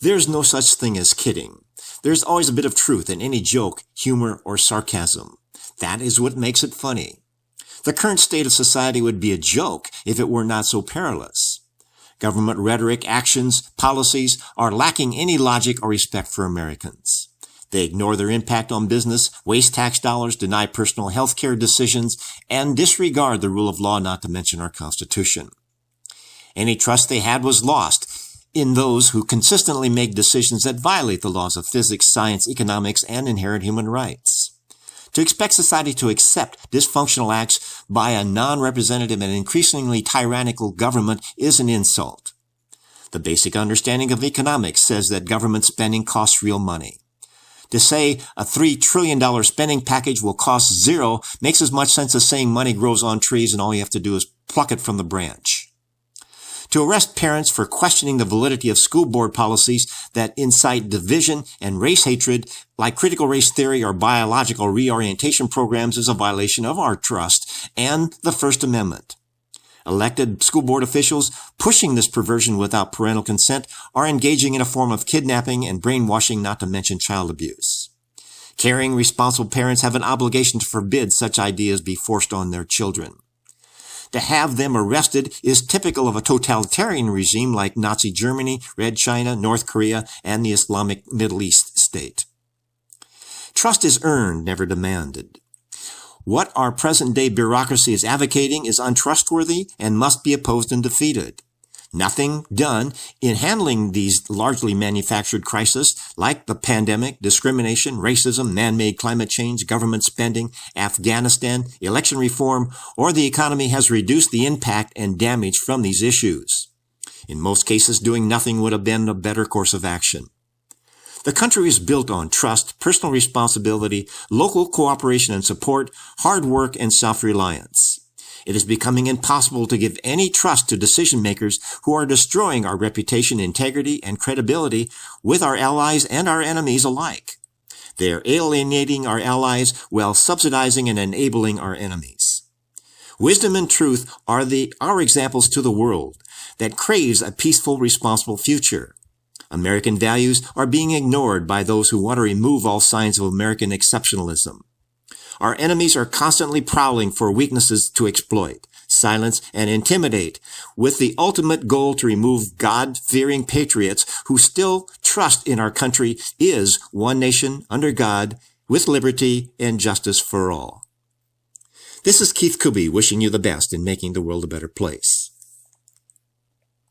There's no such thing as kidding. There's always a bit of truth in any joke, humor, or sarcasm. That is what makes it funny. The current state of society would be a joke if it were not so perilous. Government rhetoric, actions, policies are lacking any logic or respect for Americans. They ignore their impact on business, waste tax dollars, deny personal health care decisions, and disregard the rule of law, not to mention our Constitution. Any trust they had was lost in those who consistently make decisions that violate the laws of physics, science, economics, and inherent human rights. To expect society to accept dysfunctional acts by a non-representative and increasingly tyrannical government is an insult. The basic understanding of economics says that government spending costs real money. To say a $3 trillion spending package will cost zero makes as much sense as saying money grows on trees and all you have to do is pluck it from the branch. To arrest parents for questioning the validity of school board policies that incite division and race hatred, like critical race theory or biological reorientation programs, is a violation of our trust and the First Amendment. Elected school board officials pushing this perversion without parental consent are engaging in a form of kidnapping and brainwashing, not to mention child abuse. Caring, responsible parents have an obligation to forbid such ideas be forced on their children. To have them arrested is typical of a totalitarian regime like Nazi Germany, Red China, North Korea, and the Islamic Middle East state. Trust is earned, never demanded. What our present-day bureaucracy is advocating is untrustworthy and must be opposed and defeated. Nothing done in handling these largely manufactured crises like the pandemic, discrimination, racism, man-made climate change, government spending, Afghanistan, election reform, or the economy has reduced the impact and damage from these issues. In most cases, doing nothing would have been a better course of action. The country is built on trust, personal responsibility, local cooperation and support, hard work, and self-reliance. It is becoming impossible to give any trust to decision makers who are destroying our reputation, integrity, and credibility with our allies and our enemies alike. They are alienating our allies while subsidizing and enabling our enemies. Wisdom and truth are our examples to the world that craves a peaceful, responsible future. American values are being ignored by those who want to remove all signs of American exceptionalism. Our enemies are constantly prowling for weaknesses to exploit, silence, and intimidate, with the ultimate goal to remove God-fearing patriots who still trust in our country is one nation under God, with liberty and justice for all. This is Keith Kuby wishing you the best in making the world a better place.